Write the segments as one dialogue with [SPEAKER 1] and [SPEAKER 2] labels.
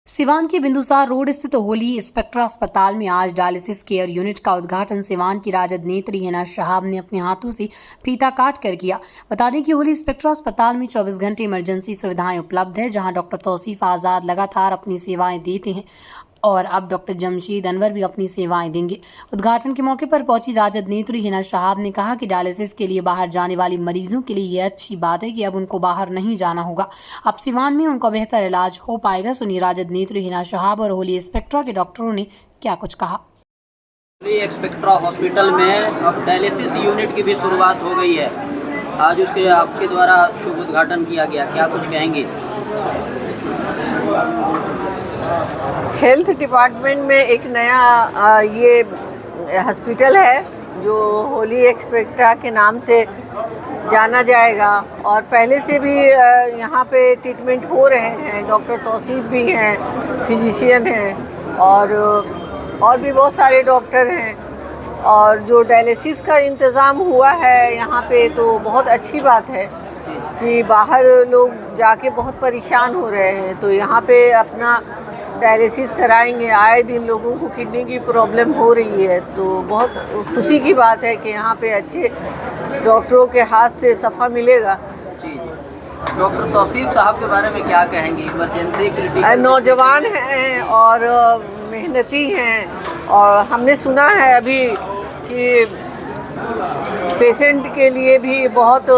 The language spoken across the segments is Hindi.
[SPEAKER 1] सिवान के बिंदुसार रोड स्थित होली स्पेक्ट्रा अस्पताल में आज डायलिसिस केयर यूनिट का उद्घाटन सिवान की राजद नेत्री हिना शहाब ने अपने हाथों से फीता काट कर किया। बता दें कि होली स्पेक्ट्रा अस्पताल में 24 घंटे इमरजेंसी सुविधाएं उपलब्ध है, जहां डॉक्टर तौसीफ आज़ाद लगातार अपनी सेवाएं देते हैं और अब डॉक्टर जमशेद अनवर भी अपनी सेवाएं देंगे। उद्घाटन के मौके पर पहुंची राजद नेत्री हिना शहाब ने कहा कि डायलिसिस के लिए बाहर जाने वाले मरीजों के लिए यह अच्छी बात है कि अब उनको बाहर नहीं जाना होगा, अब सिवान में उनका बेहतर इलाज हो पाएगा। सुनिए राजद नेत्री हिना शहाब और होली स्पेक्ट्रा के डॉक्टरों ने क्या कुछ कहा।
[SPEAKER 2] होली स्पेक्ट्रा हॉस्पिटल में अब डायलिसिस यूनिट की भी शुरुआत हो गई है। आज उसके आपके द्वारा शुभ उद्घाटन किया गया, क्या कुछ कहेंगे?
[SPEAKER 3] हेल्थ डिपार्टमेंट में एक नया ये हॉस्पिटल है जो होली स्पेक्ट्रा के नाम से जाना जाएगा और पहले से भी यहाँ पे ट्रीटमेंट हो रहे हैं। डॉक्टर तौसीफ भी हैं, फिजिशियन हैं और भी बहुत सारे डॉक्टर हैं और जो डायलिसिस का इंतज़ाम हुआ है यहाँ पे तो बहुत अच्छी बात है कि बाहर लोग जाके बहुत परेशान हो रहे हैं, तो यहाँ पे अपना डायलिसिस कराएंगे। आए दिन लोगों को किडनी की प्रॉब्लम हो रही है, तो बहुत खुशी की बात है कि यहाँ पे अच्छे डॉक्टरों के हाथ से सफ़ा मिलेगा।
[SPEAKER 2] जी, डॉक्टर तौसीफ साहब के बारे में क्या कहेंगे? इमरजेंसी क्रिटिकल
[SPEAKER 3] नौजवान हैं और मेहनती हैं और हमने सुना है अभी कि पेशेंट के लिए भी बहुत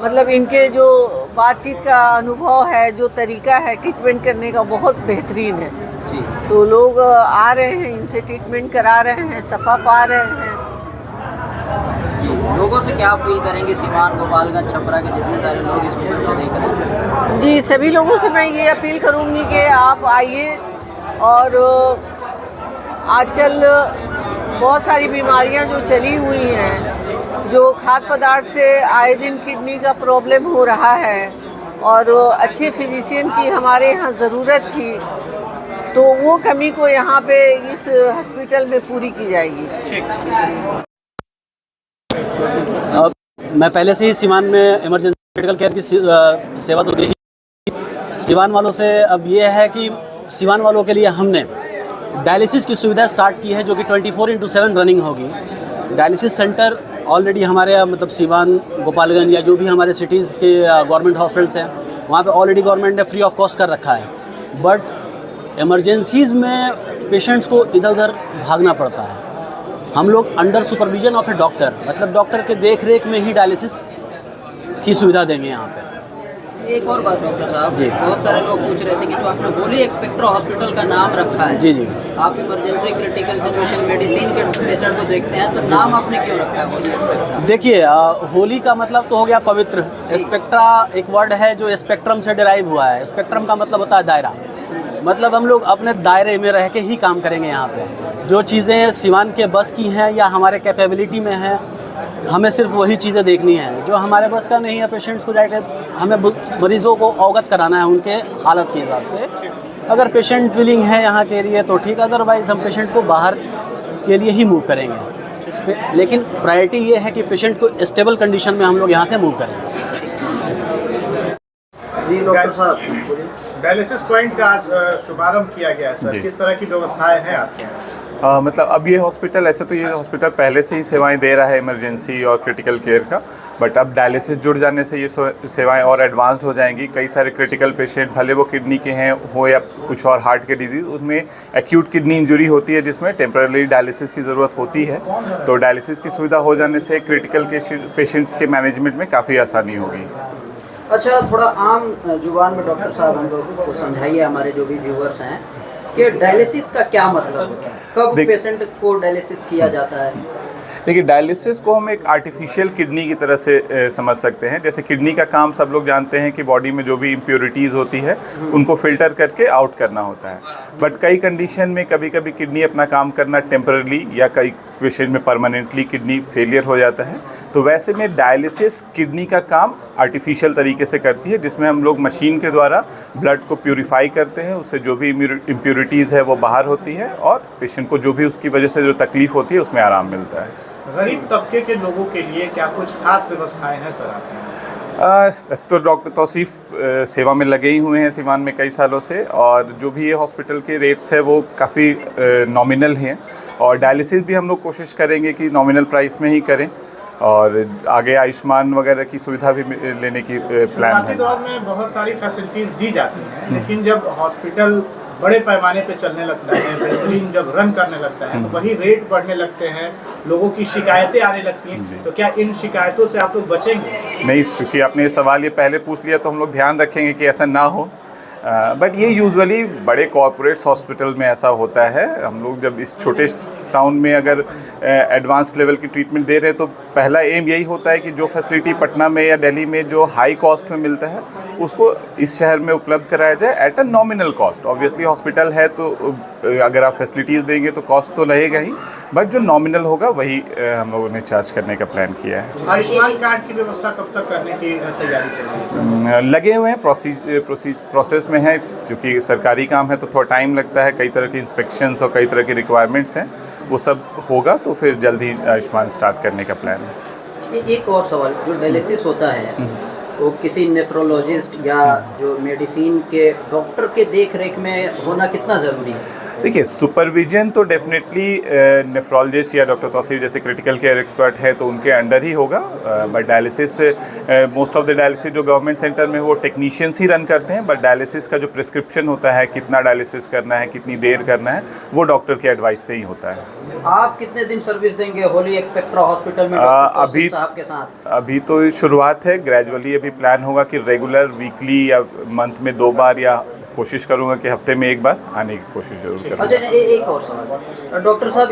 [SPEAKER 3] मतलब इनके जो बातचीत का अनुभव है, जो तरीका है ट्रीटमेंट करने का, बहुत बेहतरीन है।
[SPEAKER 2] जी,
[SPEAKER 3] तो लोग आ रहे हैं, इनसे ट्रीटमेंट करा रहे हैं, सफ़ा पा रहे हैं।
[SPEAKER 2] जी, लोगों से क्या अपील करेंगे? सिवान, गोपालगंज, छपरा के जितने सारे लोग इस वीडियो को देख रहे हैं।
[SPEAKER 3] जी, सभी लोगों से मैं ये अपील करूँगी कि आप आइए और आजकल बहुत सारी बीमारियां जो चली हुई हैं, जो खाद्य पदार्थ से आए दिन किडनी का प्रॉब्लम हो रहा है और अच्छे फिजिशियन की हमारे यहाँ ज़रूरत थी, तो वो कमी को यहाँ पे इस हॉस्पिटल में पूरी की जाएगी।
[SPEAKER 4] मैं पहले से ही सिवान में इमरजेंसी मेडिकल केयर की सेवा तो दे ही सिवान वालों से। अब ये है कि सिवान वालों के लिए हमने डायलिसिस की सुविधा स्टार्ट की है, जो कि 24/7 रनिंग होगी। डायलिसिस सेंटर ऑलरेडी हमारे मतलब सिवान, गोपालगंज या जो भी हमारे सिटीज़ के गवर्नमेंट हॉस्पिटल्स हैं, वहाँ पे ऑलरेडी गवर्नमेंट ने फ्री ऑफ कॉस्ट कर रखा है। बट इमरजेंसीज़ में पेशेंट्स को इधर उधर भागना पड़ता है। हम लोग under supervision of A doctor, मतलब डॉक्टर के देख रेख में ही डायलिसिस की सुविधा देंगे यहाँ पे।
[SPEAKER 2] एक और बात डॉक्टर साहब,
[SPEAKER 4] जी,
[SPEAKER 2] बहुत सारे लोग पूछ रहे थे कि जो आपने होली स्पेक्ट्रा हॉस्पिटल का नाम रखा है,
[SPEAKER 4] जी,
[SPEAKER 2] आप इमरजेंसी क्रिटिकल सिचुएशन मेडिसिन के पेशेंट को देखते हैं, तो नाम आपने क्यों रखा है होली स्पेक्ट्रा?
[SPEAKER 4] देखिए, होली का मतलब तो हो गया पवित्र। स्पेक्ट्रा एक वर्ड है जो स्पेक्ट्रम से डिराइव हुआ है। स्पेक्ट्रम का मतलब होता है दायरा, मतलब हम लोग अपने दायरे में रह के ही काम करेंगे। यहाँ पे जो चीज़ें सिवान के बस की हैं या हमारे कैपेबिलिटी में हैं, हमें सिर्फ वही चीज़ें देखनी है। जो हमारे बस का नहीं है, पेशेंट्स को जाकर हमें मरीज़ों को अवगत कराना है उनके हालत के हिसाब से। अगर पेशेंट विलिंग है यहाँ के लिए तो ठीक, अदरवाइज़ हम पेशेंट को बाहर के लिए ही मूव करेंगे। लेकिन प्रायोरिटी ये है कि पेशेंट को स्टेबल कंडीशन में हम लोग यहाँ से मूव करेंगे।
[SPEAKER 2] जी डॉक्टर साहब,
[SPEAKER 5] डायलिसिस पॉइंट का आज शुभारंभ किया गया है सर, किस तरह की व्यवस्थाएं हैं आपके यहाँ?
[SPEAKER 6] मतलब अब ये हॉस्पिटल, ऐसे तो ये हॉस्पिटल पहले से ही सेवाएं दे रहा है इमरजेंसी और क्रिटिकल केयर का, बट अब डायलिसिस जुड़ जाने से ये सेवाएं और एडवांस्ड हो जाएंगी। कई सारे क्रिटिकल पेशेंट, भले वो किडनी के हैं हो या कुछ और हार्ट के डिजीज़, उसमें एक्यूट किडनी इंजरी होती है जिसमें टेम्पररी डायलिसिस की ज़रूरत होती है। तो डायलिसिस की सुविधा हो जाने से क्रिटिकल के पेशेंट्स के मैनेजमेंट में काफ़ी आसानी होगी।
[SPEAKER 2] अच्छा, थोड़ा आम जुबान में डॉक्टर साहब हम लोगों को समझाइए, हमारे जो भी व्यूअर्स हैं, कि डायलिसिस का क्या मतलब होता है, कब पेशेंट को डायलिसिस किया जाता है?
[SPEAKER 6] देखिए, डायलिसिस को हम एक आर्टिफिशियल किडनी की तरह से समझ सकते हैं। जैसे किडनी का काम सब लोग जानते हैं कि बॉडी में जो भी इम्प्योरिटीज़ होती है उनको फिल्टर करके आउट करना होता है, बट कई कंडीशन में कभी कभी किडनी अपना काम करना टेम्पररी या कई पेशेंट में परमानेंटली किडनी फेलियर हो जाता है। तो वैसे में डायलिसिस किडनी का काम आर्टिफिशियल तरीके से करती है, जिसमें हम लोग मशीन के द्वारा ब्लड को प्यूरिफाई करते हैं, उससे जो भी इम्प्योरिटीज़ है वो बाहर होती है और पेशेंट को जो भी उसकी वजह से जो तकलीफ़ होती है उसमें आराम मिलता है।
[SPEAKER 5] गरीब तबके के लोगों के लिए क्या कुछ खास व्यवस्थाएं हैं सर आपके यहाँ?
[SPEAKER 6] वैसे तो डॉक्टर तौसीफ सेवा में लगे ही हुए हैं सीवान में कई सालों से, और जो भी ये हॉस्पिटल के रेट्स है वो काफ़ी नॉमिनल हैं, और डायलिसिस भी हम लोग कोशिश करेंगे कि नॉमिनल प्राइस में ही करें, और आगे आयुष्मान वगैरह की सुविधा भी लेने की प्लान
[SPEAKER 5] शुरुआती
[SPEAKER 6] है।
[SPEAKER 5] दौर में बहुत सारी फैसिलिटीज़ दी जाती हैं, लेकिन जब हॉस्पिटल बड़े पैमाने पे चलने लगता है, बेहतरीन जब रन करने लगता है, तो वही रेट बढ़ने लगते हैं, लोगों की शिकायतें आने लगती हैं। तो क्या इन शिकायतों से आप लोग बचेंगे?
[SPEAKER 6] नहीं, क्योंकि आपने ये सवाल ये पहले पूछ लिया तो हम लोग ध्यान रखेंगे कि ऐसा ना हो। बट ये यूजुअली बड़े कॉरपोरेट्स हॉस्पिटल में ऐसा होता है। हम लोग जब इस छोटे टाउन में अगर एडवांस लेवल की ट्रीटमेंट दे रहे हैं तो पहला एम यही होता है कि जो फैसिलिटी पटना में या दिल्ली में जो हाई कॉस्ट में मिलता है उसको इस शहर में उपलब्ध कराया जाए at a nominal cost. Obviously hospital है तो अगर आप फैसिलिटीज़ देंगे तो कॉस्ट तो रहेगा ही, बट जो नॉमिनल होगा वही हम लोगों ने चार्ज करने का प्लान किया है।
[SPEAKER 5] आयुष्मान कार्ड की व्यवस्था कब तक करने की तैयारी चल रही है?
[SPEAKER 6] लगे हुए हैं, प्रोसेस में है, क्योंकि सरकारी काम है तो थोड़ा टाइम लगता है, कई तरह की इंस्पेक्शंस और कई तरह की रिक्वायरमेंट्स हैं, वो सब होगा तो फिर जल्द ही आयुष्मान स्टार्ट करने का प्लान है।
[SPEAKER 2] एक और सवाल, जो डायलिसिस होता है वो किसी नेफ्रोलॉजिस्ट या जो मेडिसिन के डॉक्टर के देख रेख में होना कितना ज़रूरी है?
[SPEAKER 6] देखिए, सुपरविजन तो डेफिनेटली नेफ्रोलॉजिस्ट या डॉक्टर तौसीफ जैसे क्रिटिकल केयर एक्सपर्ट है तो उनके अंडर ही होगा, but dialysis most of the dialysis जो गवर्नमेंट सेंटर में वो टेक्नीशियंस ही रन करते हैं, बट डायलिसिस का जो प्रिस्क्रिप्शन होता है, कितना डायलिसिस करना है, कितनी देर करना है, वो डॉक्टर के एडवाइस से ही होता है।
[SPEAKER 2] आप कितने दिन सर्विस देंगे होली स्पेक्ट्रा हॉस्पिटल में डॉक्टर तौसीफ साहब के साथ?
[SPEAKER 6] अभी तो शुरुआत है, ग्रेजुअली अभी प्लान होगा कि रेगुलर वीकली या मंथ में 2 बार, या कोशिश करूंगा कि हफ्ते में 1 बार आने की कोशिश जरूर करूंगा।
[SPEAKER 2] अच्छा, एक और सवाल डॉक्टर साहब,